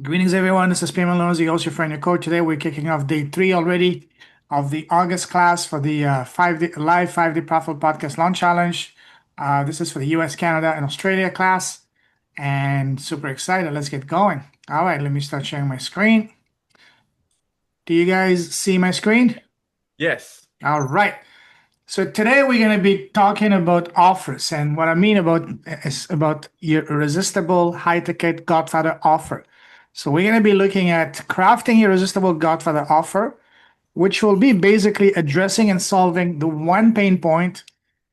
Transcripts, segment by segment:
Greetings, everyone. This is Payment Loans, the host, your friend, your coach. Today, we're kicking off day 3 already of the August class for the 5-day profitable podcast launch challenge. This is for the US, Canada, and Australia class, and super excited. Let's get going. All right, let me start sharing my screen. Do you guys see my screen? Yes. All right. So today we're going to be talking about offers, and what I mean about is about your irresistible high-ticket Godfather offer. So we're going to be looking at crafting your irresistible Godfather offer, which will be basically addressing and solving the one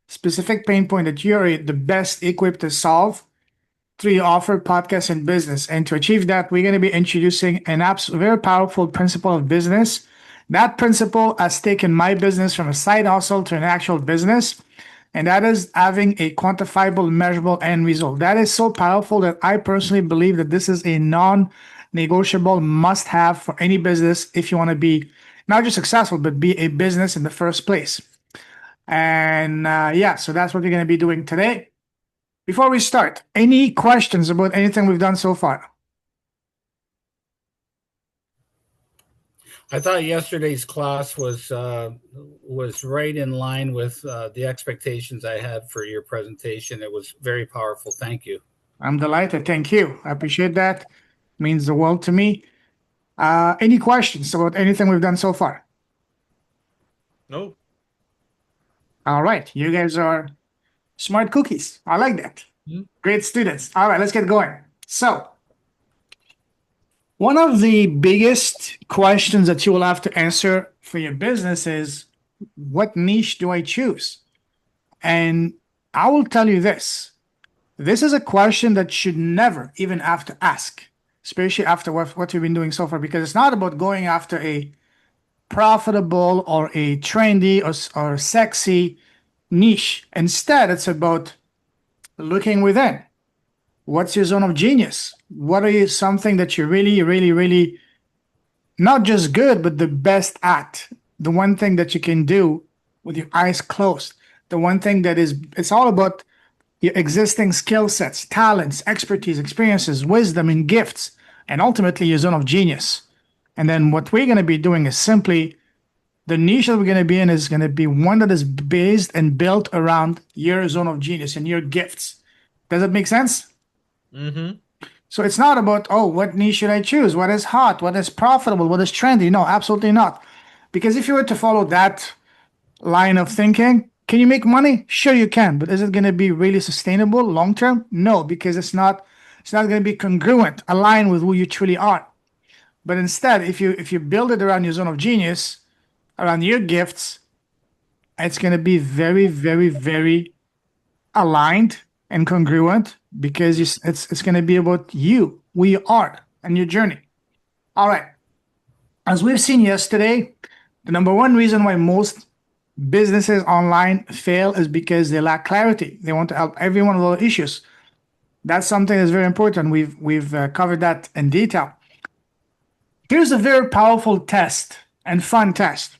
specific pain point that you're the best equipped to solve through your offer, podcast, and business. And to achieve that, we're going to be introducing an very powerful principle of business. That principle has taken my business from a side hustle to an actual business, and that is having a quantifiable, measurable end result. That is so powerful that I personally believe that this is a non-negotiable must-have for any business if you want to be not just successful, but be a business in the first place. And yeah, so that's what we're going to be doing today. Before we start, any questions about anything we've done so far? I thought yesterday's class was right in line with the expectations I had for your presentation. It was very powerful. Thank you. I'm delighted. Thank you. I appreciate that. Means the world to me. Any questions about anything we've done so far? No. All right. You guys are smart cookies. I like that. Great students. All right, let's get going. So, one of the biggest questions that you will have to answer for your business is, what niche do I choose? And I will tell you this. This is a question that should never even have to ask, especially after what we've been doing so far, because it's not about going after a profitable or a trendy or sexy niche. Instead, it's about looking within. What's your zone of genius? What are you something that you're really, really, really not just good, but the best at? The one thing that you can do with your eyes closed. The one thing that it's all about your existing skill sets, talents, expertise, experiences, wisdom, and gifts, and ultimately your zone of genius. And then what we're going to be doing is simply the niche that we're going to be in is going to be one that is based and built around your zone of genius and your gifts. Does that make sense? Mm-hmm. So it's not about, oh, what niche should I choose? What is hot? What is profitable? What is trendy? No, absolutely not. Because if you were to follow that line of thinking, can you make money? Sure you can, but is it going to be really sustainable long term? No, because it's not going to be congruent, aligned with who you truly are. But instead, if you build it around your zone of genius, around your gifts, it's going to be very, very, very aligned and congruent because it's going to be about you, who you are, and your journey. All right. As we've seen yesterday, the number one reason why most businesses online fail is because they lack clarity. They want to help everyone with all the issues. That's something that's very important. We've covered that in detail. Here's a very powerful test and fun test.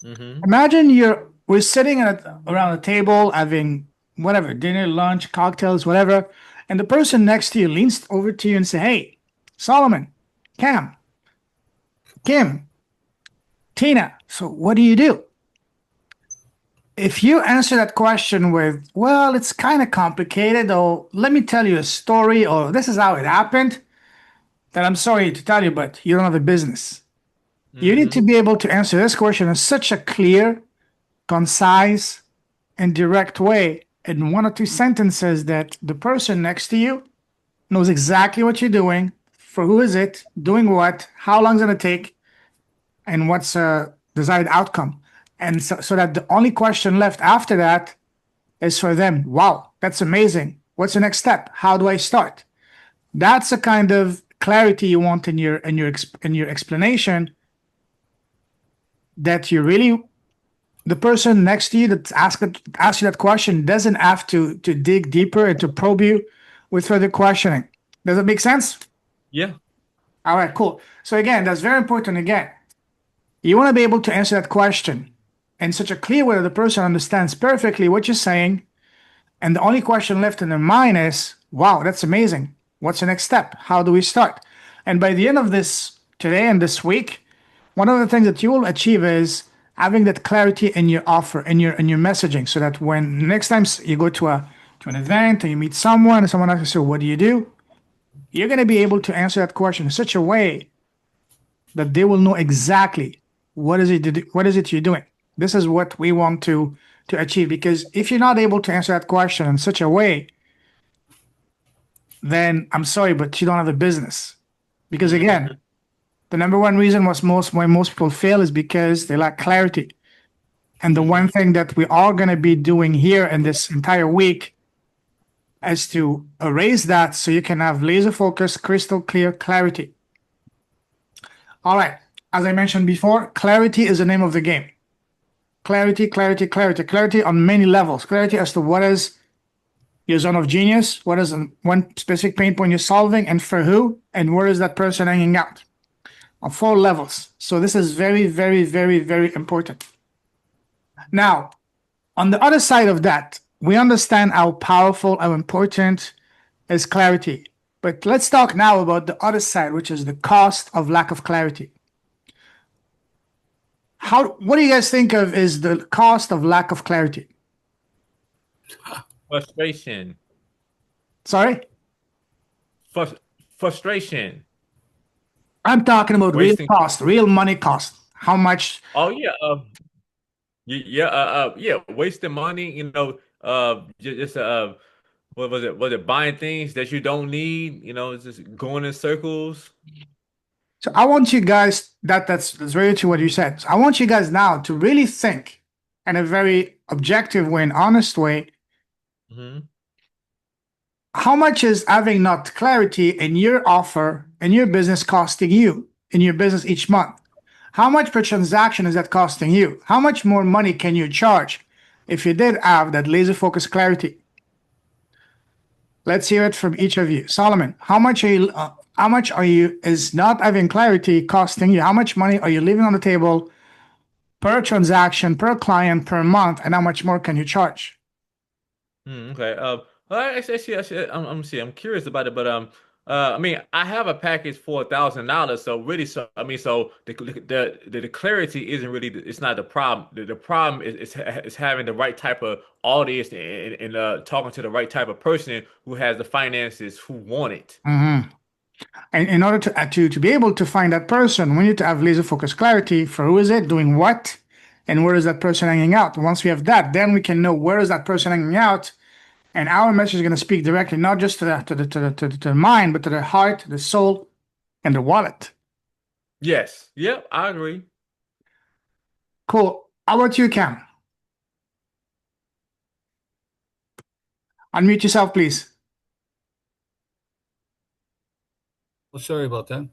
Mm-hmm. Imagine we're sitting around a table having whatever, dinner, lunch, cocktails, whatever, and the person next to you leans over to you and say, "Hey, Solomon, Cam, Kim, Tina, so what do you do?" If you answer that question with, "Well, it's kind of complicated," or "Let me tell you a story," or "This is how it happened," then I'm sorry to tell you, but you don't have a business. You need to be able to answer this question in such a clear, concise, and direct way in one or two sentences that the person next to you knows exactly what you're doing, for who is it, doing what, how long is it going to take, and what's a desired outcome. And so that the only question left after that is for them. Wow, that's amazing. What's the next step? How do I start? That's the kind of clarity you want in your explanation, that you really, the person next to you that asks you that question doesn't have to dig deeper and to probe you with further questioning. Does it make sense? Yeah. All right, cool. So again, that's very important. Again, you want to be able to answer that question in such a clear way that the person understands perfectly what you're saying, and the only question left in their mind is, wow, that's amazing. What's the next step? How do we start? And by the end of this today and this week, one of the things that you will achieve is having that clarity in your offer, in your messaging, so that when next time you go to an event and you meet someone and someone asks you, what do you do? You're going to be able to answer that question in such a way that they will know exactly what is it you're doing. This is what we want to achieve, because if you're not able to answer that question in such a way, then I'm sorry, but you don't have a business. Because again, the number one reason why most people fail is because they lack clarity. And the one thing that we are going to be doing here in this entire week is to erase that so you can have laser focus, crystal clear clarity. All right. As I mentioned before, clarity is the name of the game. Clarity, clarity, clarity, clarity on many levels. Clarity as to what is your zone of genius, what is one specific pain point you're solving, and for who, and where is that person hanging out. On 4 levels. So this is very, very, very, very important. Now, on the other side of that, we understand how powerful, how important is clarity. But let's talk now about the other side, which is the cost of lack of clarity. What do you guys think of is the cost of lack of clarity? Frustration. Sorry? Frustration. I'm talking about Wasting. real cost, real money cost. How much? Oh yeah. Yeah. Wasting money. Just what was it? Was it buying things that you don't need? It's just going in circles. So I want you guys, that's very true what you said. So I want you guys now to really think in a very objective way and honest way. Mm-hmm. How much is having not clarity in your offer and your business costing you in your business each month? How much per transaction is that costing you? How much more money can you charge if you did have that laser focused clarity? Let's hear it from each of you. Solomon, how much are you is not having clarity costing you? How much money are you leaving on the table per transaction, per client, per month, and how much more can you charge? Okay. Well, actually, I'm curious about it, but I mean, I have a package for $1,000, so really, so the clarity isn't really, it's not the problem. The problem is having the right type of audience and talking to the right type of person who has the finances who want it. Mm-hmm. And in order to be able to find that person, we need to have laser focused clarity for who is it, doing what, and where is that person hanging out. Once we have that, then we can know where is that person hanging out, and our message is going to speak directly, not just to the mind, but to the heart, the soul, and the wallet. Yes. Yep. I agree. Cool. How about you, Cam? Unmute yourself, please. Well, sorry about that.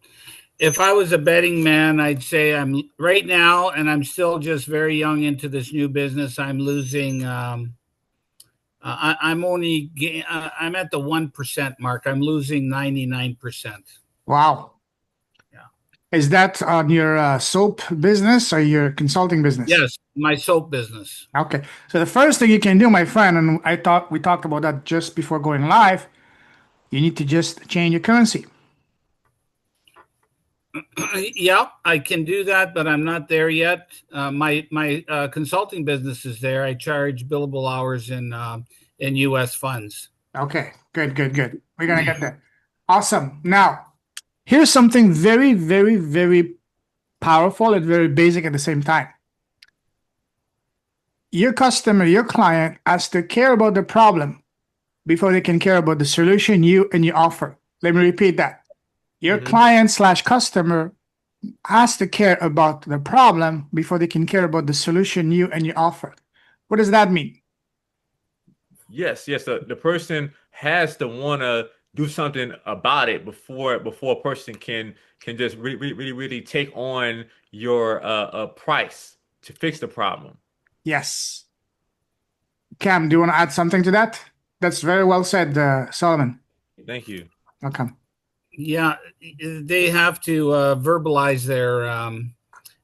If I was a betting man, I'd say I'm right now, and I'm still just very young into this new business. I'm losing. I'm at the 1% mark. I'm losing 99%. Wow. Yeah. Is that on your soap business or your consulting business? Yes, my soap business. Okay. So the first thing you can do, my friend, and we talked about that just before going live, you need to just change your currency. Yeah, I can do that, but I'm not there yet. My consulting business is there. I charge billable hours in U.S. funds. Okay, good. We're gonna get there. Awesome. Now, here's something very, very, very powerful and very basic at the same time. Your customer, your client has to care about the problem before they can care about the solution you and your offer. Let me repeat that. Your client/customer has to care about the problem before they can care about the solution you and your offer. What does that mean? Yes. The person has to want to do something about it before a person can just really take on your price to fix the problem. Yes. Cam, do you want to add something to that? That's very well said, Solomon. Thank you. Welcome. Yeah, they have to verbalize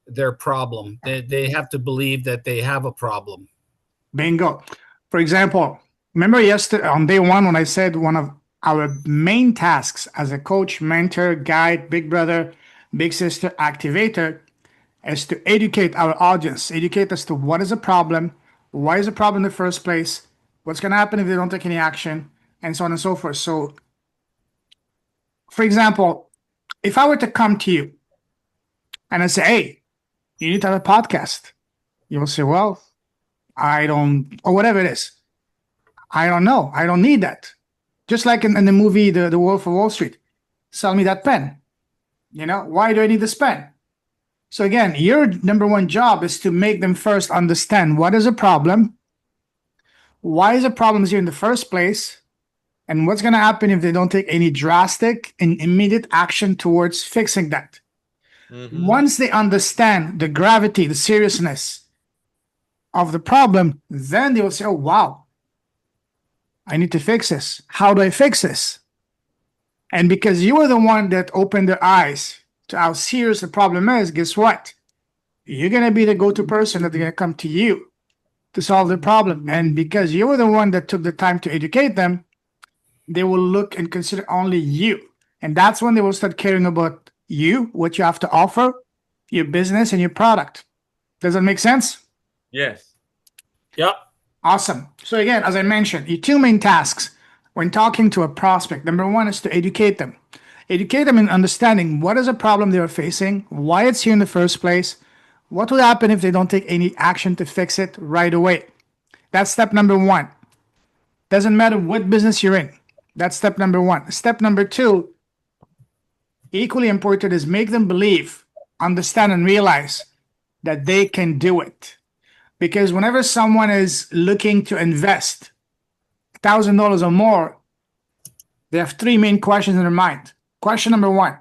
their problem. They have to believe that they have a problem. Bingo. For example, remember yesterday on day one when I said one of Our main tasks as a coach, mentor, guide, big brother, big sister, activator is to educate our audience, educate us to what is a problem, why is a problem in the first place, what's going to happen if they don't take any action, and so on and so forth. So, for example, if I were to come to you and I say, hey, you need to have a podcast, you will say, well, I don't, or whatever it is. I don't know. I don't need that. Just like in the movie, the Wolf of Wall Street, sell me that pen. Why do I need this pen? So again, your number one job is to make them first understand what is a problem, why is a problem here in the first place, and what's going to happen if they don't take any drastic and immediate action towards fixing that. Once they understand the gravity, the seriousness of the problem, then they will say, oh, wow, I need to fix this. How do I fix this? And because you were the one that opened their eyes to how serious the problem is, guess what? You're going to be the go-to person that they're going to come to you to solve the problem. And because you were the one that took the time to educate them, they will look and consider only you. And that's when they will start caring about you, what you have to offer, your business, and your product. Does that make sense? Yes. Yep. Awesome. So again, as I mentioned, your two main tasks when talking to a prospect, number one is to educate them. Educate them in understanding what is a problem they are facing, why it's here in the first place, what will happen if they don't take any action to fix it right away. That's step number one. Doesn't matter what business you're in. That's step number one. Step number two, equally important, is make them believe, understand, and realize that they can do it. Because whenever someone is looking to invest $1,000 or more, they have three main questions in their mind. Question number one,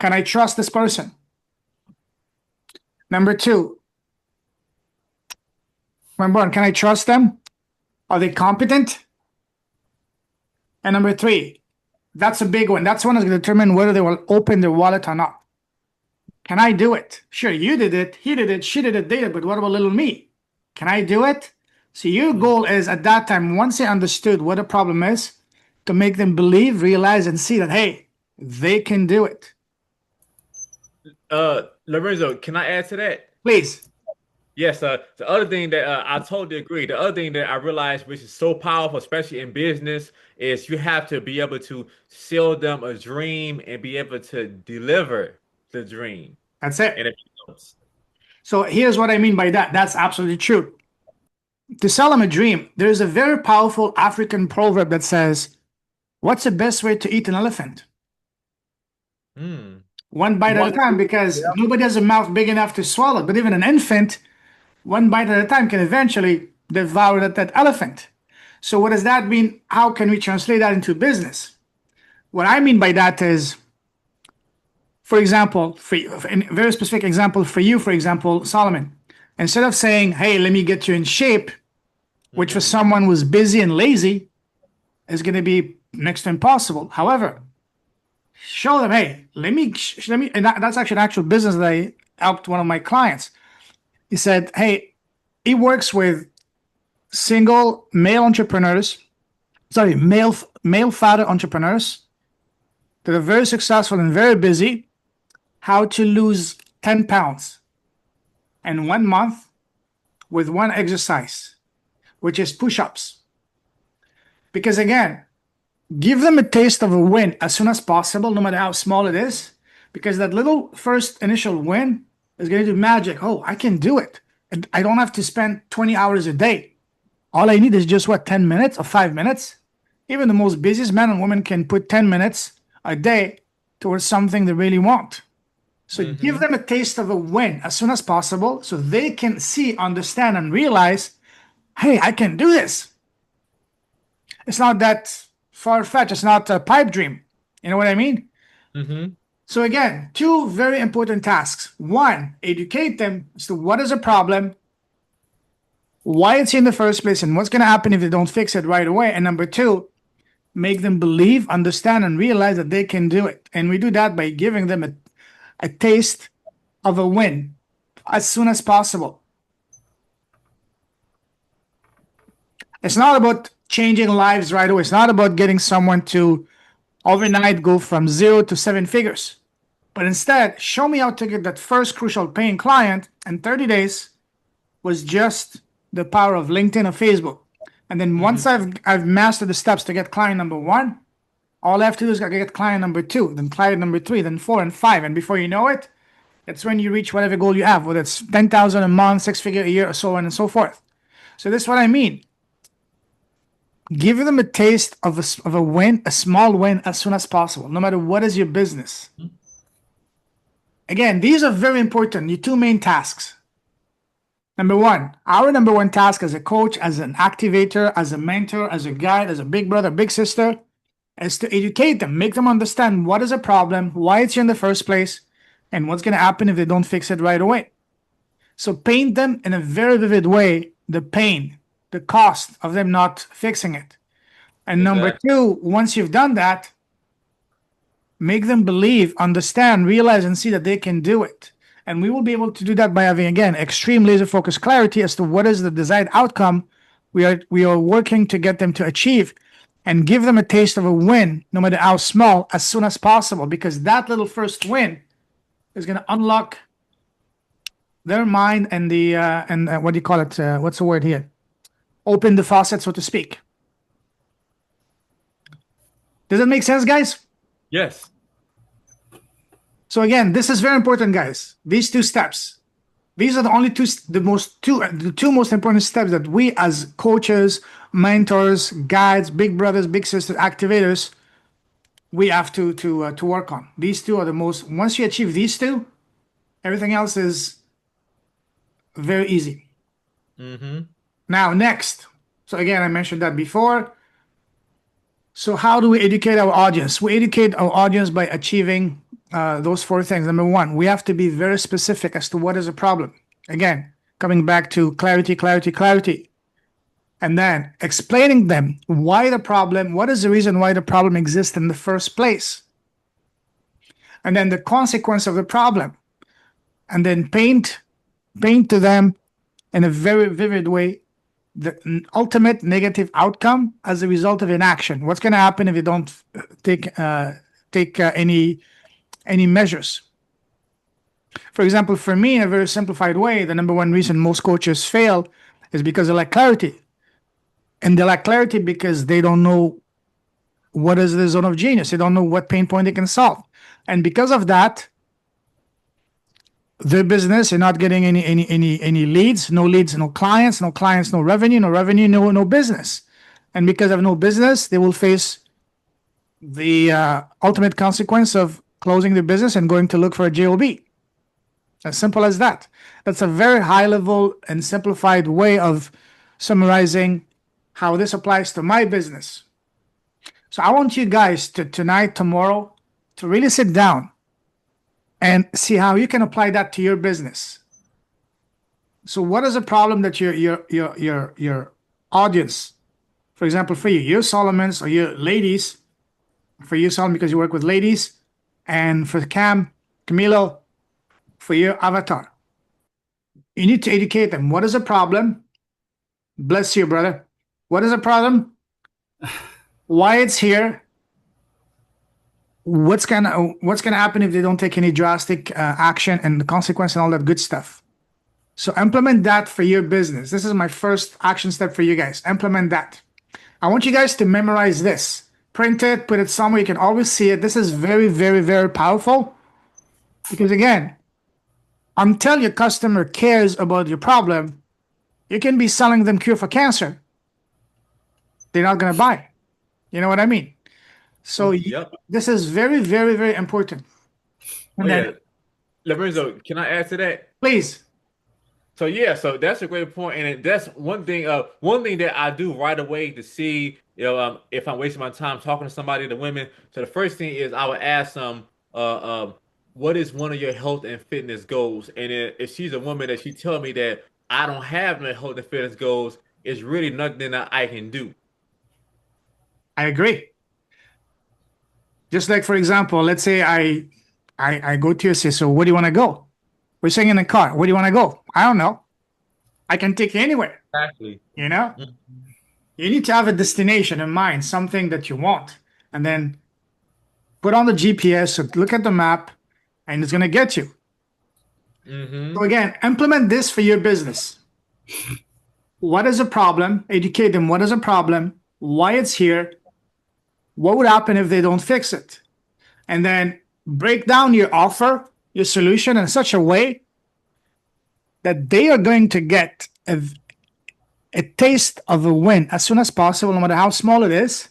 can I trust this person? Number two, number one, can I trust them? Are they competent? And number three, that's a big one. That's one that's going to determine whether they will open their wallet or not. Can I do it? Sure, you did it, he did it, she did it, they did it, but what about little me? Can I do it? So your goal is at that time, once they understood what the problem is, to make them believe, realize, and see that, hey, they can do it. Lorenzo, can I add to that? Please. Yes, the other thing that I totally agree. The other thing that I realized, which is so powerful, especially in business, is you have to be able to sell them a dream and be able to deliver the dream. That's it. And so here's what I mean by that. That's absolutely true. To sell them a dream, there's a very powerful African proverb that says, what's the best way to eat an elephant? One bite at a time, because nobody has a mouth big enough to swallow it. But even an infant, one bite at a time can eventually devour that elephant. So what does that mean? How can we translate that into business? What I mean by that is, for example, a very specific example for you, for example, Solomon, instead of saying, hey, let me get you in shape, which for someone who's busy and lazy is going to be next to impossible. However, show them, hey, let me, and that's actually an actual business that I helped one of my clients. He said, hey, he works with single male entrepreneurs, male founder entrepreneurs that are very successful and very busy, how to lose 10 pounds in 1 month with one exercise, which is push-ups. Because again, give them a taste of a win as soon as possible, no matter how small it is, because that little first initial win is going to do magic. Oh, I can do it. And I don't have to spend 20 hours a day. All I need is just 10 minutes or 5 minutes. Even the most busiest man and woman can put 10 minutes a day towards something they really want. So give them a taste of a win as soon as possible so they can see, understand, and realize, hey, I can do this. It's not that far-fetched. It's not a pipe dream. You know what I mean? So again, two very important tasks. One, educate them as to what is a problem, why it's in the first place, and what's going to happen if they don't fix it right away. And number two, make them believe, understand, and realize that they can do it. And we do that by giving them a taste of a win as soon as possible. It's not about changing lives right away. It's not about getting someone to overnight go from 0 to 7 figures. But instead, show me how to get that first crucial paying client in 30 days was just the power of LinkedIn or Facebook. And then once I've mastered the steps to get client number one, all I have to do is get client number two, then client number three, then four and five. And before you know it, it's when you reach whatever goal you have, whether it's 10,000 a month, 6 figure a year, or so on and so forth. So this is what I mean. Give them a taste of a win, a small win, as soon as possible, no matter what is your business. Again, these are very important. Your two main tasks. Number one, our number one task as a coach, as an activator, as a mentor, as a guide, as a big brother, big sister, is to educate them, make them understand what is a problem, why it's here in the first place, and what's going to happen if they don't fix it right away. So paint them in a very vivid way the pain, the cost of them not fixing it. And number two, once you've done that, make them believe, understand, realize, and see that they can do it. And we will be able to do that by having, again, extreme laser focused clarity as to what is the desired outcome we are working to get them to achieve, and give them a taste of a win, no matter how small, as soon as possible, because that little first win is going to unlock their mind and the what do you call it? What's the word here? Open the faucet, so to speak. Does that make sense, guys? Yes. So again, this is very important, guys. These two steps, these are the only the two most important steps that we as coaches, mentors, guides, big brothers, big sisters, activators, we have to work on. These two are the most. Once you achieve these two, everything else is very easy. Now, next. So again, I mentioned that before. So how do we educate our audience? We educate our audience by achieving those four things. Number one, we have to be very specific as to what is a problem. Again, coming back to clarity, clarity, clarity. And then explaining them why the problem, what is the reason why the problem exists in the first place. And then the consequence of the problem. And then paint to them in a very vivid way the ultimate negative outcome as a result of inaction. What's going to happen if you don't take any measures? For example, for me, in a very simplified way, the number one reason most coaches fail is because they lack clarity. And they lack clarity because they don't know what is the zone of genius. They don't know what pain point they can solve. And because of that, their business is not getting any leads, no clients, no revenue, no business. And because of no business, they will face the ultimate consequence of closing their business and going to look for a job. As simple as that. That's a very high level and simplified way of summarizing how this applies to my business. So I want you guys to tonight, tomorrow, to really sit down and see how you can apply that to your business. So what is a problem that your audience, for example, for you, your Solomons or your ladies, for you, Solomon, because you work with ladies, and for Camilo, for your avatar. You need to educate them. What is a problem? Bless you, brother. What is a problem? Why it's here? What's gonna happen if they don't take any drastic action and the consequence and all that good stuff? So implement that for your business. This is my first action step for you guys. Implement that. I want you guys to memorize this. Print it, put it somewhere you can always see it. This is very, very, very powerful because again, until your customer cares about your problem, you can be selling them cure for cancer. They're not gonna buy. You know what I mean? So this is very, very, very important. And then, Lorenzo, can I add to that? Please. So so that's a great point, and that's one thing. One thing that I do right away to see, if I'm wasting my time talking to somebody, the women. So the first thing is I would ask them, what is one of your health and fitness goals? And if she's a woman that she tell me that I don't have no health and fitness goals, it's really nothing that I can do. I agree. Just like, for example, let's say I go to your sister. Where do you want to go? We're sitting in the car. Where do you want to go? I don't know. I can take you anywhere. Exactly. You You need to have a destination in mind, something that you want, and then put on the GPS, so look at the map, and it's going to get you. So again, implement this for your business. What is a problem? Educate them. What is a problem? Why it's here? What would happen if they don't fix it? And then break down your offer, your solution in such a way that they are going to get a taste of a win as soon as possible, no matter how small it is,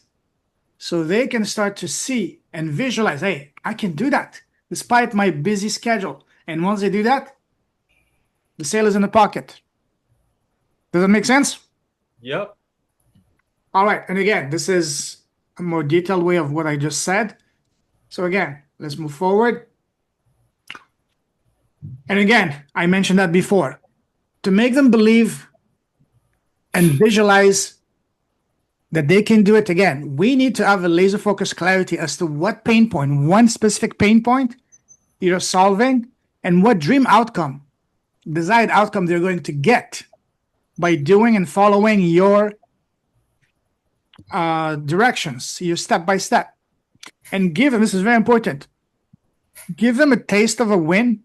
so they can start to see and visualize, hey, I can do that despite my busy schedule. And once they do that, the sale is in the pocket. Does that make sense? Yep. All right. And again, this is a more detailed way of what I just said. So again, let's move forward. And again, I mentioned that before. To make them believe and visualize that they can do it again, we need to have a laser focused clarity as to what pain point, one specific pain point you're solving, and what dream outcome, desired outcome they're going to get by doing and following your directions, your step by step. And give them, this is very important, give them a taste of a win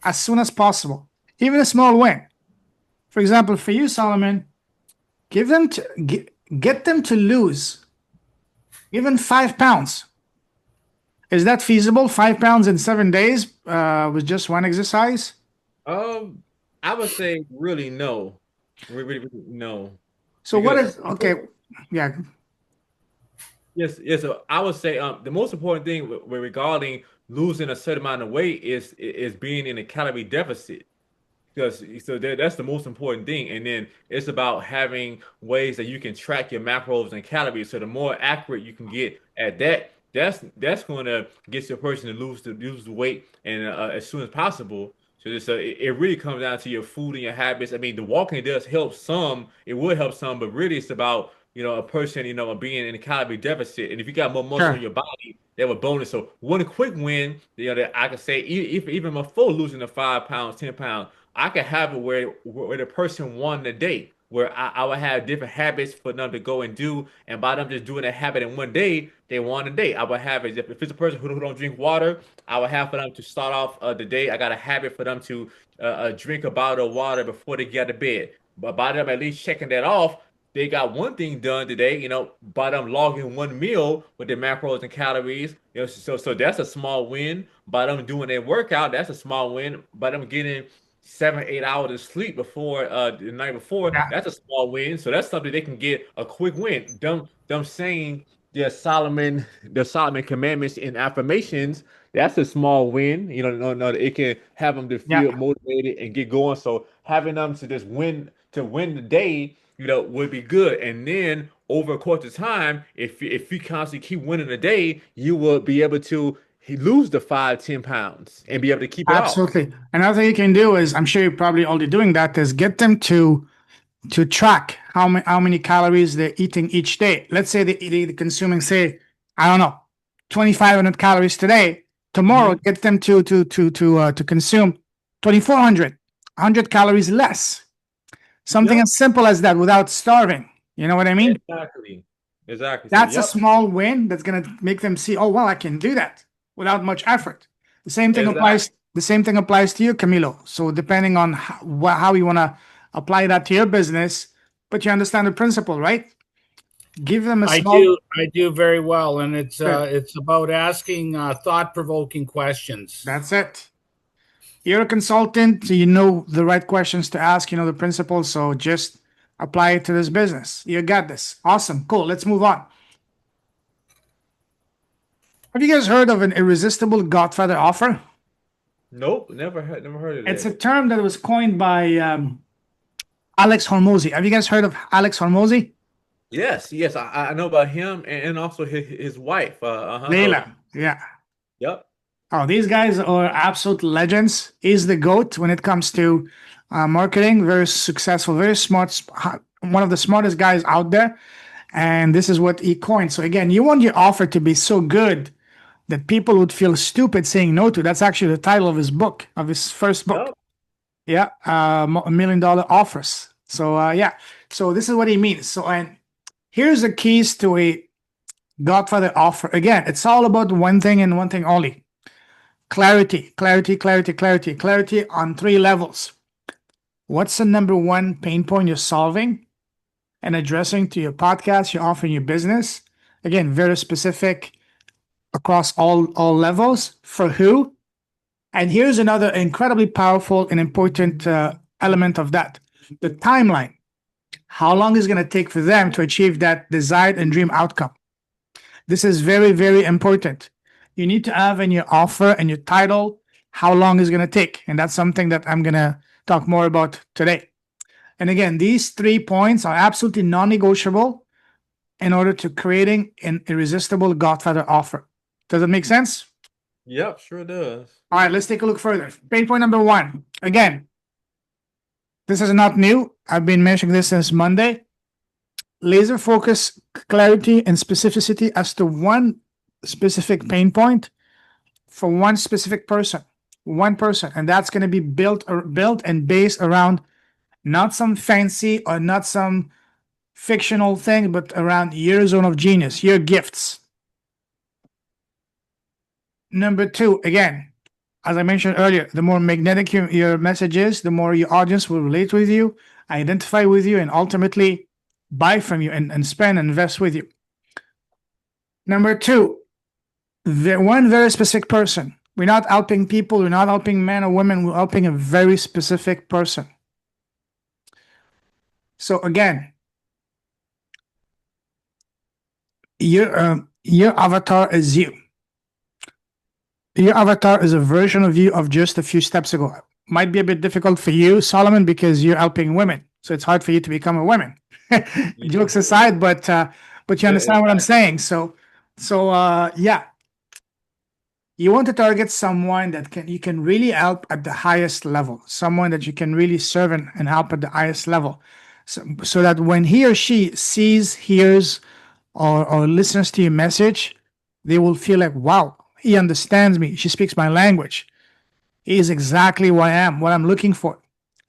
as soon as possible, even a small win. For example, for you, Solomon, give them to get them to lose even 5 pounds. Is that feasible? 5 pounds in 7 days with just one exercise? I would say really no. Really no. So what is okay? Yeah. Yes, yes. So I would say the most important thing regarding losing a certain amount of weight is being in a calorie deficit. Because so that's the most important thing, and then it's about having ways that you can track your macros and calories. So the more accurate you can get at that, that's going to get your person to lose the weight and as soon as possible. So it really comes down to your food and your habits. I mean, the walking does help some. It would help some, but really it's about a person being in a calorie deficit. And if you got more muscle Sure. in your body, that would bonus. So one quick win, that I could say, if even before losing the 5 pounds, 10 pounds. I could have it where the person won the day, where I would have different habits for them to go and do, and by them just doing a habit in one day, they won the day. I would have it if it's a person who don't drink water, I would have for them to start off the day. I got a habit for them to drink a bottle of water before they get to bed. But by them at least checking that off, they got one thing done today, by them logging one meal with their macros and calories. So that's a small win. By them doing their workout, that's a small win. By them getting 7, 8 hours of sleep before the night before, Yeah. that's a small win. So that's something they can get a quick win. Them saying the Solomon commandments and affirmations, that's a small win. No, it can have them to Yeah. feel motivated and get going. So having them to just win the day, would be good. And then over a course of time, if you constantly keep winning the day, you will be able to lose the 5, 10 pounds and be able to keep it off. Absolutely. Another thing you can do is, I'm sure you're probably already doing that, is get them to track how many calories they're eating each day. Let's say they're consuming, say, I don't know, 2,500 calories today. Tomorrow, get them to consume 2,400, 100 calories less. Something Yep. as simple as that without starving. You know what I mean? Exactly. So, That's a yep. small win that's going to make them see, oh, well, I can do that without much effort. The same thing Exactly. applies to you, Camilo. So depending on how you want to apply that to your business, but you understand the principle, right? Give them a small. I do very well, and Good. it's about asking thought-provoking questions. That's it. You're a consultant, so you know the right questions to ask, you know the principles, so just apply it to this business. You got this. Awesome. Cool. Let's move on. Have you guys heard of an irresistible Godfather offer? Nope, never heard of It's a that. term that was coined by Alex Hormozy. Have you guys heard of Alex Hormozy? Yes, I know about him and also his wife. So Leila. Yeah. yep. Oh, these guys are absolute legends. He's the GOAT when it comes to marketing. Very successful, very smart, one of the smartest guys out there. And this is what he coined. So again, you want your offer to be so good that people would feel stupid saying no to. That's actually the title of his book, of his first book. Yep. Yeah, $1 million offers. So yeah, so this is what he means. So, and Here's the keys to a Godfather offer. Again, it's all about one thing and one thing only: clarity, clarity, clarity, clarity, clarity on 3 levels. What's the number one pain point you're solving and addressing to your podcast, your offer, your business? Again, very specific across all levels. For who? And here's another incredibly powerful and important element of that: the timeline. How long is it going to take for them to achieve that desired and dream outcome? This is very, very important. You need to have in your offer and your title how long is it going to take. And that's something that I'm going to talk more about today. And again, these 3 points are absolutely non-negotiable in order to creating an irresistible Godfather offer. Does it make sense? Yep, sure does. All right, let's take a look further. Pain point number 1. Again, this is not new. I've been mentioning this since Monday. Laser focus, clarity, and specificity as to one specific pain point for one specific person, one person. And that's going to be built and based around not some fancy or not some fictional thing, but around your zone of genius, your gifts. Number 2, again, as I mentioned earlier, the more magnetic your message is, the more your audience will relate with you, identify with you, and ultimately buy from you and spend and invest with you. Number 2, one very specific person. We're not helping people. We're not helping men or women. We're helping a very specific person. So again, your avatar is you. Your avatar is a version of you of just a few steps ago. Might be a bit difficult for you, Solomon, because you're helping women. So it's hard for you to become a woman. Jokes aside, but you understand what I'm saying. So yeah. You want to target someone that you can really help at the highest level, someone that you can really serve and help at the highest level. So that when he or she sees, hears, or listens to your message, they will feel like, wow, he understands me. She speaks my language. He is exactly what I'm looking for.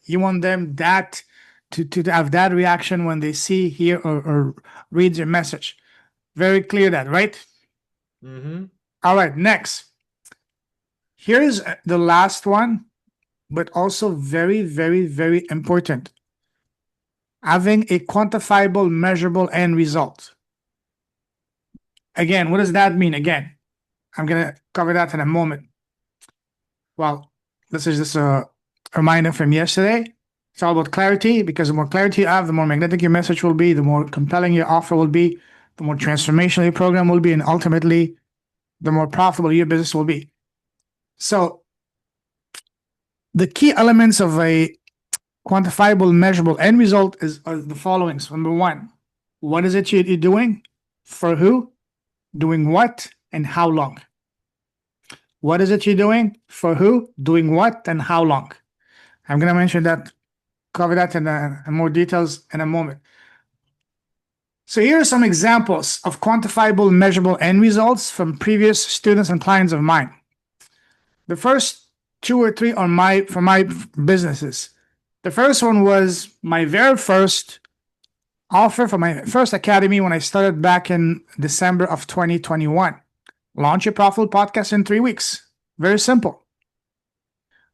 You want them to have that reaction when they see, hear, or read your message. Very clear that, right? Mm-hmm. All right, next. Here's the last one, but also very, very, very important. Having a quantifiable, measurable end result. Again, what does that mean? Again, I'm going to cover that in a moment. Well, this is just a reminder from yesterday. It's all about clarity, because the more clarity you have, the more magnetic your message will be, the more compelling your offer will be, the more transformational your program will be, and ultimately, the more profitable your business will be. So, the key elements of a quantifiable, measurable end result are the following. So number 1, what is it you're doing? For who? Doing what? And how long? What is it you're doing? For who? Doing what? And how long? I'm going to mention that, cover that in more details in a moment. So here are some examples of quantifiable, measurable end results from previous students and clients of mine. The first 2 or 3 are for my businesses. The first one was my very first offer for my first academy when I started back in December of 2021. Launch your profitable podcast in 3 weeks. Very simple.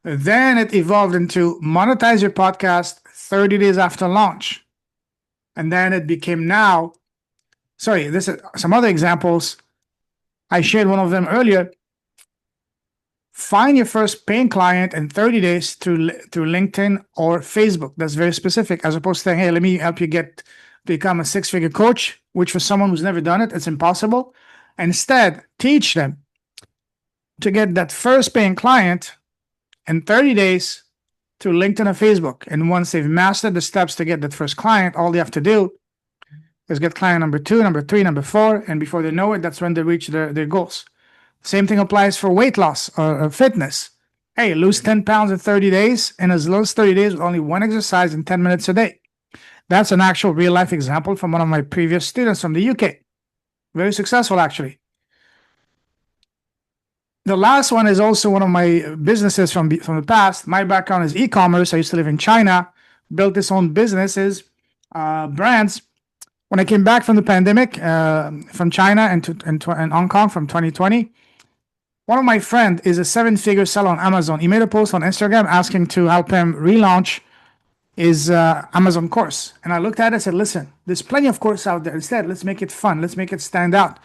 Then it evolved into monetize your podcast 30 days after launch. And then it became this is some other examples. I shared one of them earlier. Find your first paying client in 30 days through LinkedIn or Facebook. That's very specific, as opposed to saying, hey, let me help you become a 6-figure coach, which for someone who's never done it, it's impossible. Instead, teach them to get that first paying client in 30 days through LinkedIn or Facebook. And once they've mastered the steps to get that first client, all they have to do is get client number 2, number 3, number 4. And before they know it, that's when they reach their goals. Same thing applies for weight loss or fitness. Hey, lose 10 pounds in 30 days, and as low as 30 days with only one exercise in 10 minutes a day. That's an actual real life example from one of my previous students from the UK. Very successful, actually. The last one is also one of my businesses from the past. My background is e-commerce. I used to live in China, built this own businesses, brands. when I came back from the pandemic from China and Hong Kong from 2020, one of my friends is a seven-figure seller on Amazon. He made a post on Instagram asking to help him relaunch his Amazon course. And I looked at it and said, listen, there's plenty of courses out there. Instead, let's make it fun. Let's make it stand out.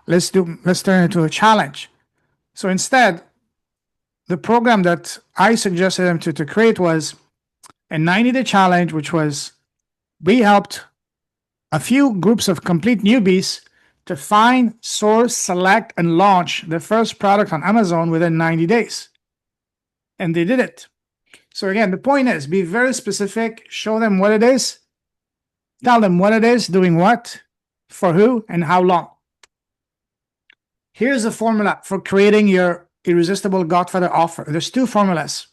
Let's turn it into a challenge. So instead, the program that I suggested him to create was a 90-day challenge, which was we helped a few groups of complete newbies to find, source, select, and launch their first product on Amazon within 90 days. And they did it. So again, the point is, be very specific, show them what it is, tell them what it is, doing what, for who, and how long. Here's the formula for creating your irresistible Godfather offer. There's two formulas.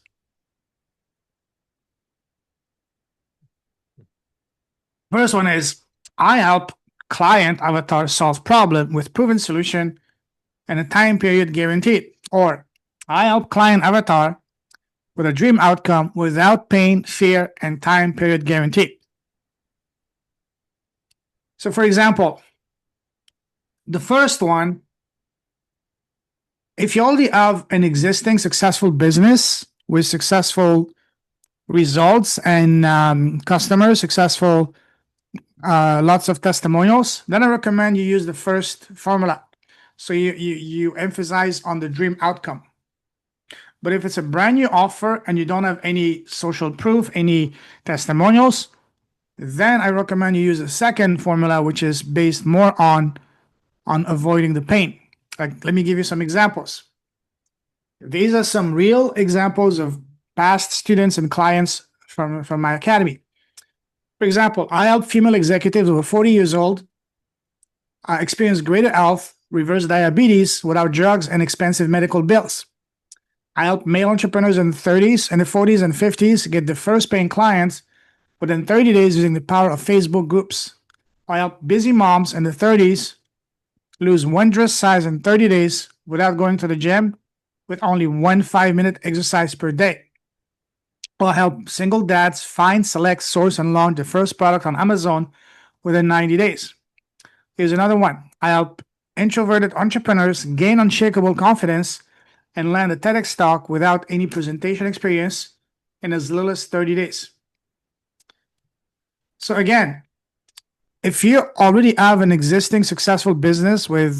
First one is, I help client avatar solve problem with proven solution and a time period guaranteed. Or I help client avatar with a dream outcome without pain, fear, and time period guaranteed. So for example, the first one, if you already have an existing successful business with successful results and customers, successful lots of testimonials, then I recommend you use the first formula. So you emphasize on the dream outcome. But if it's a brand new offer and you don't have any social proof, any testimonials, then I recommend you use the second formula, which is based more on avoiding the pain. Like, let me give you some examples. These are some real examples of past students and clients from my academy. For example, I help female executives over 40 years old experience greater health, reverse diabetes without drugs and expensive medical bills. I help male entrepreneurs in the 30s and the 40s and 50s get the first paying clients within 30 days using the power of Facebook groups. I help busy moms in the 30s lose one dress size in 30 days without going to the gym with only 1 5-minute exercise per day. I help single dads find, select, source, and launch the first product on Amazon within 90 days. Here's another one. I help introverted entrepreneurs gain unshakable confidence and land a TEDx talk without any presentation experience in as little as 30 days. So again, if you already have an existing successful business with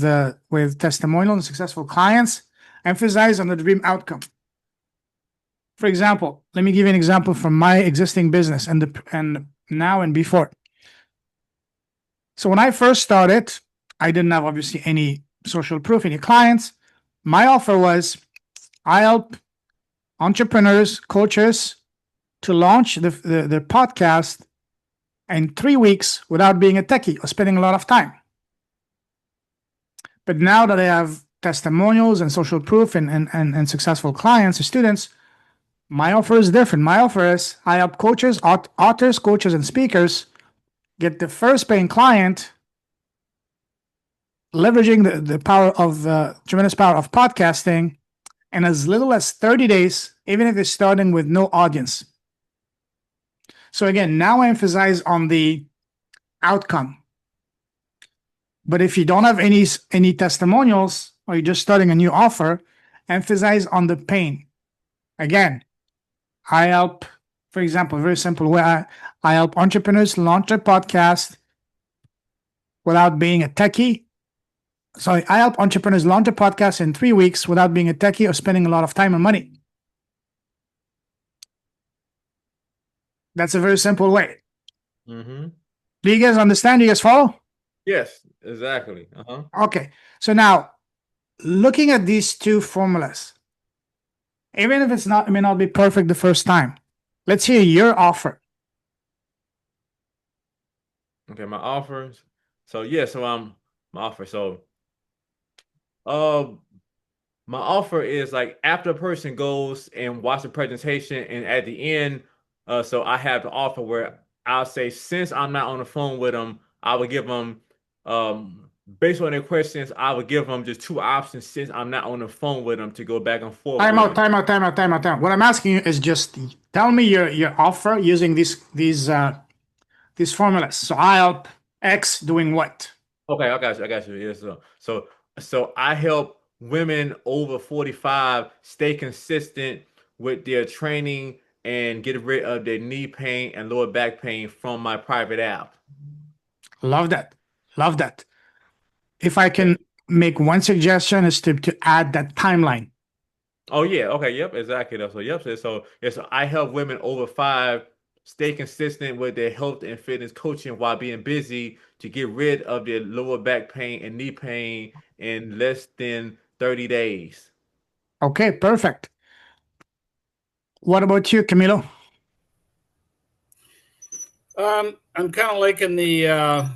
testimonial and successful clients, emphasize on the dream outcome. For example, let me give you an example from my existing business and now and before. So when I first started, I didn't have obviously any social proof, any clients. My offer was I help entrepreneurs, coaches to launch the podcast in 3 weeks without being a techie or spending a lot of time. But now that I have testimonials and social proof and successful clients or students, my offer is different. My offer is I help coaches, authors, coaches, and speakers get the first paying client leveraging the power of tremendous power of podcasting in as little as 30 days, even if it's starting with no audience. So again, now I emphasize on the outcome. But if you don't have any testimonials or you're just starting a new offer, emphasize on the pain. Again, I help, for example, a very simple way, I help entrepreneurs launch their podcast without being a techie. So I help entrepreneurs launch a podcast in 3 weeks without being a techie or spending a lot of time and money. That's a very simple way. Mm-hmm. Do you guys understand? Do you guys follow? Yes, exactly. Uh-huh. Okay. So now, looking at these two formulas, even if it may not be perfect the first time, let's hear your offer. Okay, my offers. So yeah, my offer. So my offer is like after a person goes and watch the presentation and at the end, so I have the offer where I'll say, since I'm not on the phone with them, I would give them, based on their questions, I would give them just 2 options since I'm not on the phone with them to go back and forth. Time out. What I'm asking you is just tell me your offer using these formulas. So I help X doing what? Okay, I got you. Yeah, so I help women over 45 stay consistent with their training and get rid of their knee pain and lower back pain from my private app. Love that. Love that. If I Yeah. can make one suggestion is to add that timeline. Oh yeah, okay, yep, exactly. So I help women over five stay consistent with their health and fitness coaching while being busy to get rid of their lower back pain and knee pain in less than 30 days. Okay, perfect. What about you, Camilo? I'm kind of liking the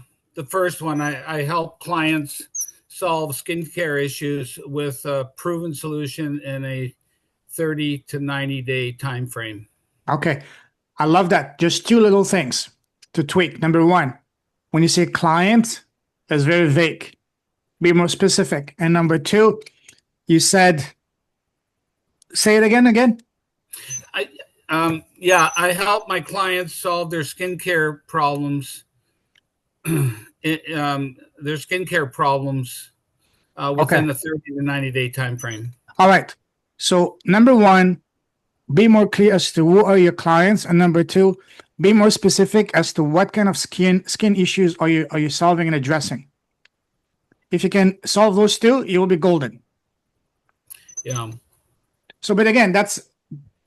first one. I help clients solve skincare issues with a proven solution in a 30 to 90-day time frame. Okay, I love that. Just two little things to tweak. Number one, when you say client, that's very vague. Be more specific. And number two, you said, say it again. I help my clients solve their skincare problems. Their skincare problems Okay. within a 30 to 90-day time frame. All right. So number one, be more clear as to who are your clients, and number two, be more specific as to what kind of skin issues are you solving and addressing. If you can solve those two, you will be golden. Yeah. So, but again, that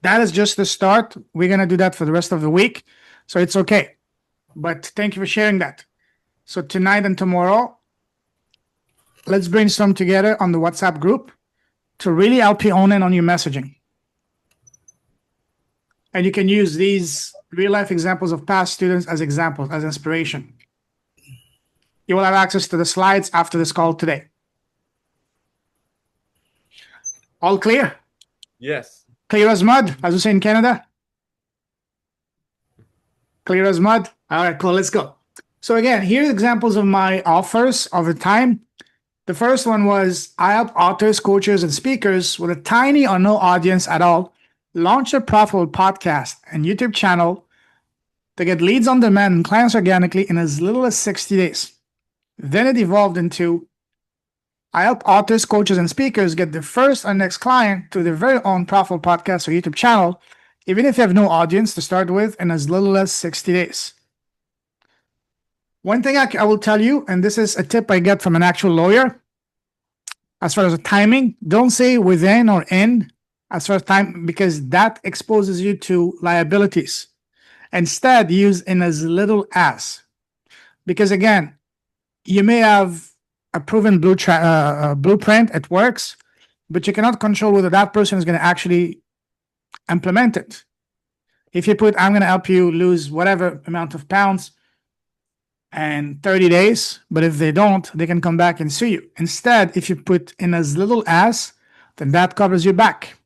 is just the start. We're gonna do that for the rest of the week, so it's okay. But thank you for sharing that. So tonight and tomorrow, let's brainstorm together on the WhatsApp group to really help you own in on your messaging. And you can use these real life examples of past students as examples, as inspiration. You will have access to the slides after this call today. All clear? Yes. Clear as mud, as we say in Canada. Clear as mud. All right, cool. Let's go. So again, here's examples of my offers over time. The first one was I help authors, coaches, and speakers with a tiny or no audience at all launch a profitable podcast and YouTube channel to get leads on demand and clients organically in as little as 60 days. Then it evolved into I help authors, coaches, and speakers get their first and next client to their very own profitable podcast or YouTube channel, even if you have no audience to start with, in as little as 60 days. One thing I will tell you, and this is a tip I get from an actual lawyer, as far as the timing, don't say within or in as far as time, because that exposes you to liabilities. Instead, use in as little as. Because again, you may have a proven blueprint, it works, but you cannot control whether that person is going to actually implement it. If you put, I'm going to help you lose whatever amount of pounds in 30 days, but if they don't, they can come back and sue you. Instead, if you put in as little as, then that covers your back.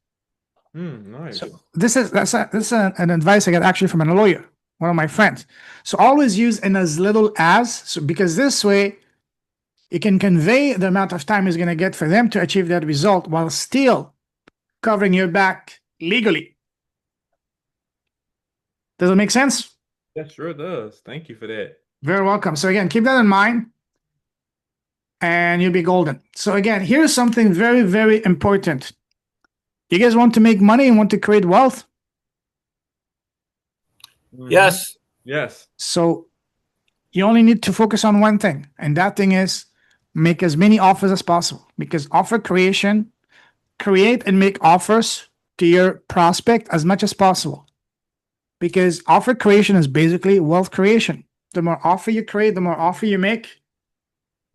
Nice. So this is an advice I got actually from a lawyer, one of my friends. So always use in as little as, so because this way you can convey the amount of time it's going to get for them to achieve that result while still covering your back legally. Does it make sense? That sure does. Thank you for that. Very welcome. So again, keep that in mind and you'll be golden. So again, here's something very, very important. You guys want to make money and want to create wealth? Yes. Yes. So you only need to focus on one thing, and that thing is make as many offers as possible, because offer creation, create and make offers to your prospect as much as possible, because offer creation is basically wealth creation. The more offer you create, the more offer you make,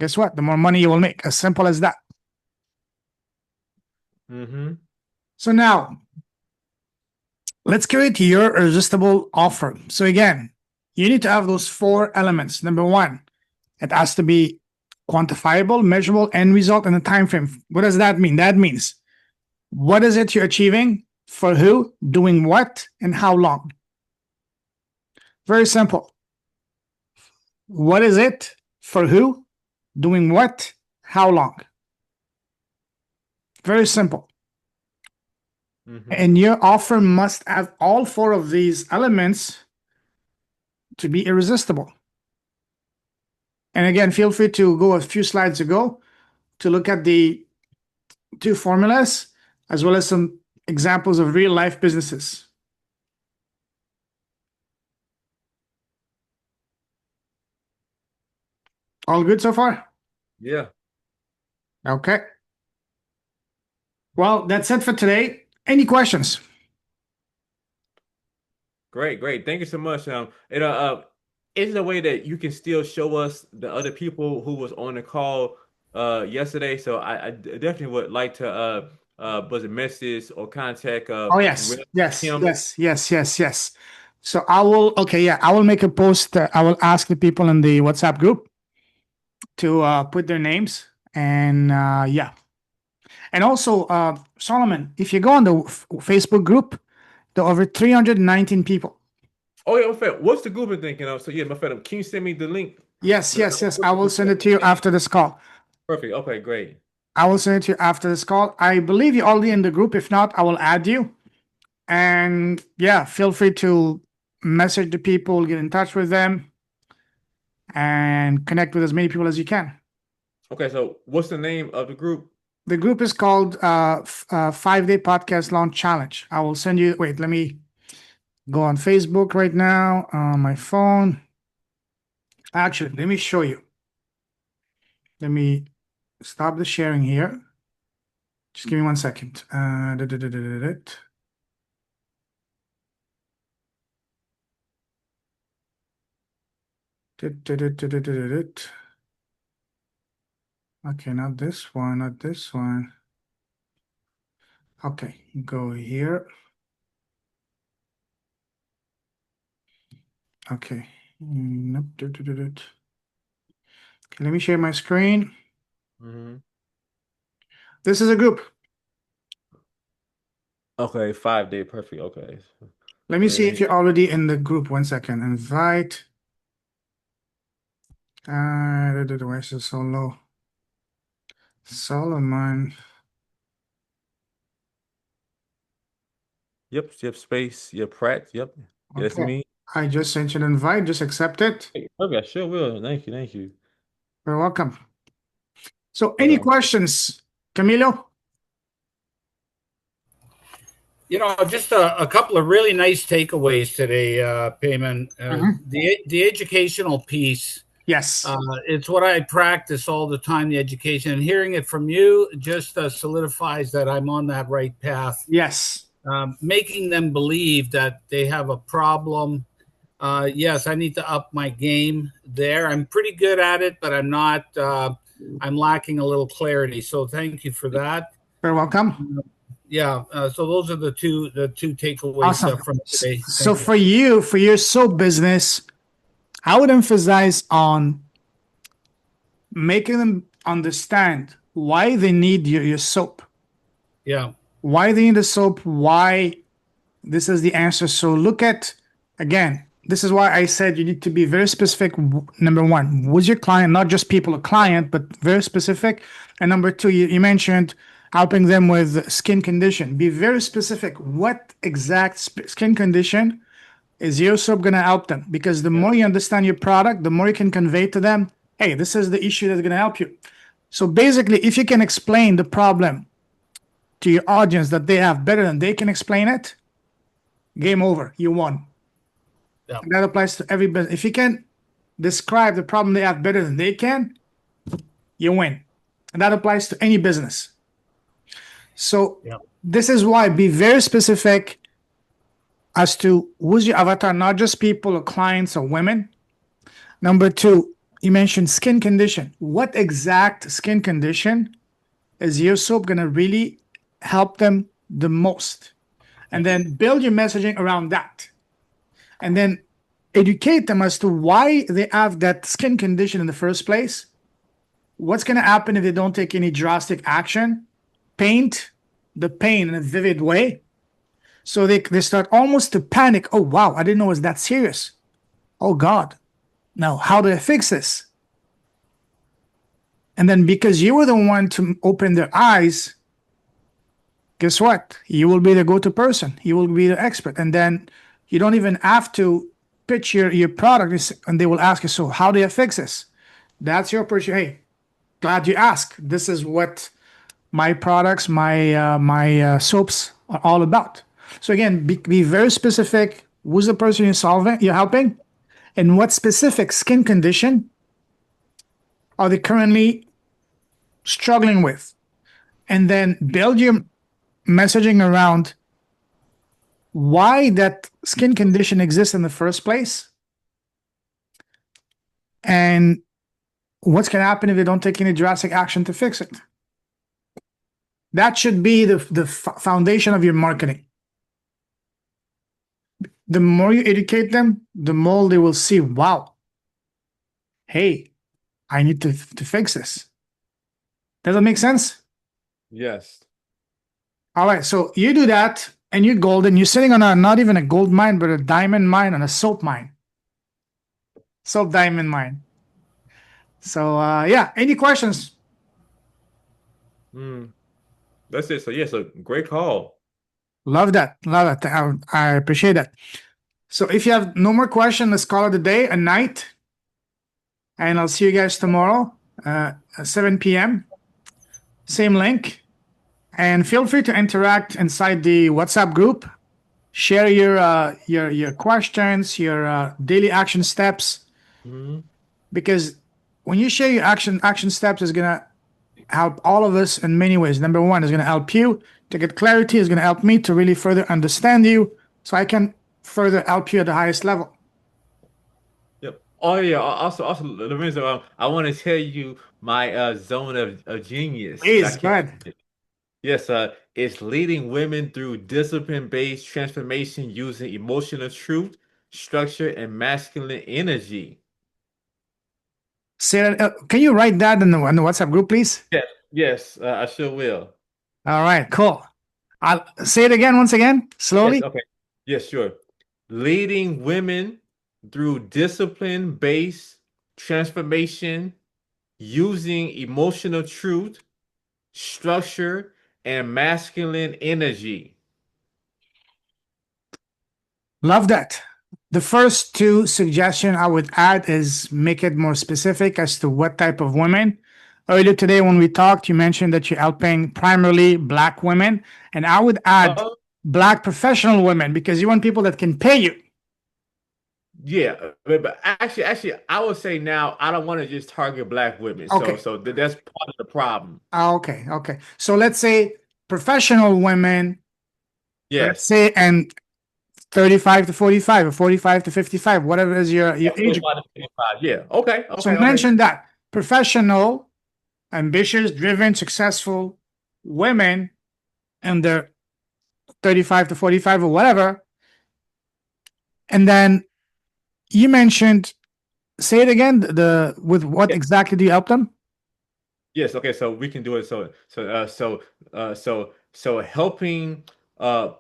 guess what? The more money you will make. As simple as that. So now, let's create your irresistible offer. So again, you need to have those 4 elements. Number one, it has to be quantifiable, measurable, end result, and a time frame. What does that mean? That means what is it you're achieving, for who, doing what, and how long. Very simple. What is it, for who, doing what, how long. Very simple. And your offer must have all 4 of these elements to be irresistible. And again, feel free to go a few slides ago to look at the two formulas as well as some examples of real life businesses. All good so far? Yeah. Okay. Well, that's it for today. Any questions? Great, great. Thank you so much. Is there a way that you can still show us the other people who was on the call yesterday? So I definitely would like to was it message or contact Oh, yes. Yes. So I will, okay, yeah, I will make a post. I will ask the people in the WhatsApp group to put their names. And yeah. And also, Solomon, if you go on the Facebook group, there are over 319 people. Oh yeah, my friend. What's the group been thinking of? So yeah, my friend, can you send me the link? Yes. I will send it to you after this call. Perfect. Okay, great. I will send it to you after this call. I believe you're already in the group. If not, I will add you. And yeah, feel free to message the people, get in touch with them, and connect with as many people as you can. Okay, so what's the name of the group? The group is called 5-Day Podcast Launch Challenge. I will send you, wait, let me go on Facebook right now on my phone. Actually, let me show you. Let me stop the sharing here. Just give me 1 second. Okay, not this one, not this one. Okay, go here. Okay. Nope. Okay, let me share my screen. This is a group. Okay, 5 day, perfect. Okay. Let me see if you're already in the group. 1 second. Invite. Why is it so low? Solomon. Yep, space. Yep, Pratt. Yep. Yeah, that's Okay. me. I just sent you an invite. Just accept it. Okay, sure will. Thank you. You're welcome. So, any questions, Camilo? Just a couple of really nice takeaways today, Payman. The educational piece. Yes. It's what I practice all the time, the education, and hearing it from you just solidifies that I'm on that right path. Yes. Making them believe that they have a problem. Yes, I need to up my game there. I'm pretty good at it, but I'm not. I'm lacking a little clarity. So thank you for that. You're welcome. Yeah. So those are the two takeaways Awesome. from today. So for your soap business, I would emphasize on making them understand why they need your soap. Yeah. Why they need the soap, why this is the answer. So look at, again, this is why I said you need to be very specific. Number one, who's your client? Not just people, a client, but very specific. And number two, you mentioned helping them with skin condition. Be very specific. What exact skin condition is your soap going to help them? Because the more you understand your product, the more you can convey to them, hey, this is the issue that's going to help you. So basically, if you can explain the problem to your audience that they have better than they can explain it, game over. You won. Yeah. And that applies to every business. If you can describe the problem they have better than they can, you win. And that applies to any business. So this is why be very specific as to who's your avatar, not just people or clients or women. Number two, you mentioned skin condition. What exact skin condition is your soap going to really help them the most? And then build your messaging around that. And then educate them as to why they have that skin condition in the first place. What's going to happen if they don't take any drastic action? Paint the pain in a vivid way. So they start almost to panic. Oh, wow, I didn't know it was that serious. Oh, God. Now, how do I fix this? And then because you were the one to open their eyes, guess what? You will be the go-to person. You will be the expert. And then you don't even have to pitch your product, and they will ask you, so how do you fix this? That's your opportunity. Hey, glad you asked. This is what my products, my soaps are all about. So again, be very specific. Who's the person you're helping, and what specific skin condition are they currently struggling with, and then build your messaging around why that skin condition exists in the first place, and what's going to happen if they don't take any drastic action to fix it. That should be the foundation of your marketing. The more you educate them, the more they will see, wow, hey, I need to fix this. Does that make sense? Yes. All right, so you do that, and you're golden. You're sitting on not even a gold mine, but a diamond mine on a soap mine. Soap diamond mine. So yeah, any questions? Mm, that's it. So yes, a great call. Love that. Love that. I appreciate that. So if you have no more questions, let's call it a day, a night. And I'll see you guys tomorrow, at 7 p.m. Same link. And feel free to interact inside the WhatsApp group. Share your questions, your daily action steps. Mhm. Because when you share your action steps, is gonna help all of us in many ways. Number one, is gonna help you to get clarity. Is gonna help me to really further understand you, so I can further help you at the highest level. Yep. Oh yeah. Also, Lorenzo, I want to tell you my zone of genius. I Please go can't. ahead. Yes, it's leading women through discipline-based transformation using emotional truth, structure, and masculine energy. Say that. Can you write that in the WhatsApp group, please? Yes, yes, I sure will. All right, cool. I'll say it again once again, Yes, slowly. okay. Yes, sure. Leading women through discipline-based transformation using emotional truth, structure, and masculine energy. Love that. The first two suggestion I would add is make it more specific as to what type of women. Earlier today, when we talked, you mentioned that you're helping primarily Black women, and I would add Uh, Black professional women because you want people that can pay you. yeah, but actually, I would say now I don't want to just target black women. So, Okay. so that's part of the problem. Okay. Okay. So let's say professional women, let's Yes, say, and 35 to 45 or 45 to 55, whatever is your age. 45 to 55. Yeah. Okay. So Okay. Okay. mention that professional, ambitious, driven, successful women in their 35 to 45 or whatever. And then you mentioned, say it again, the with what Yeah. exactly do you help them? Yes. Okay. So we can do it. So helping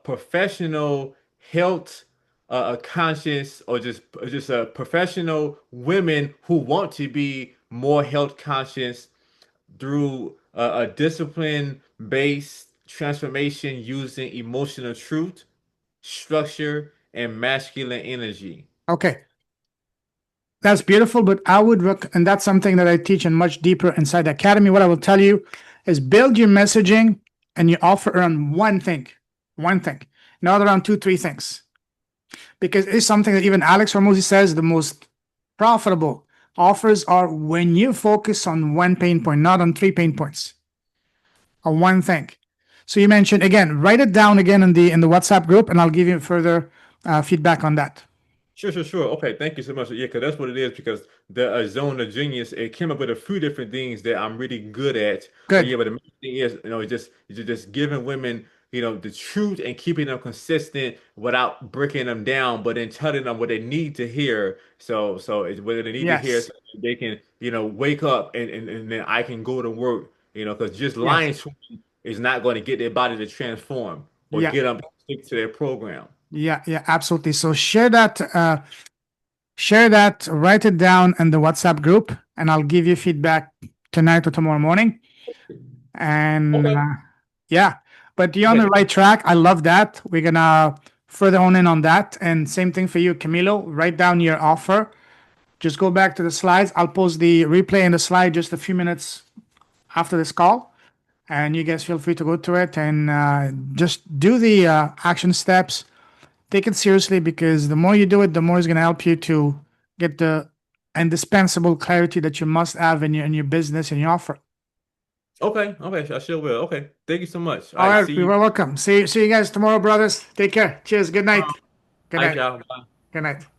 professional health conscious or just professional women who want to be more health conscious through a discipline-based transformation using emotional truth, structure, and masculine energy. Okay, that's beautiful, but I would and that's something that I teach and much deeper inside the academy. What I will tell you is build your messaging and your offer around one thing, not around two, three things. Because it's something that even Alex Hormozy says the most profitable offers are when you focus on one pain point, not on three pain points, on one thing. So you mentioned again, write it down again in the WhatsApp group, and I'll give you further feedback on that. Sure. Okay, thank you so much. Yeah, because that's what it is. Because the zone of genius, it came up with a few different things that I'm really good at. But Good. yeah, but the main thing is, just giving women, the truth and keeping them consistent without breaking them down, but then telling them what they need to hear. So it's whether they need to hear, Yes. so they can, wake up and then I can go to work. Because just Yes. lying to them is not going to get their body to transform or Yeah. get them to stick to their program. Yeah. Yeah. Absolutely. So share that. Share that. Write it down in the WhatsApp group, and I'll give you feedback tonight or tomorrow morning. And Okay. yeah, but you're on the Okay. right track. I love that. We're gonna further hone in on that. And same thing for you, Camilo. Write down your offer just go back to the slides. I'll post the replay and the slide just a few minutes after this call, and you guys feel free to go to it and just do the action steps. Take it seriously, because the more you do it, the more it's going to help you to get the indispensable clarity that you must have in your business and your offer. Okay, okay, I sure will. Okay, thank you so much. All All right, right, see you're you. welcome. See you guys tomorrow, brothers. Take care. Cheers. Good night. Good All right, night. y'all. Bye. Good night.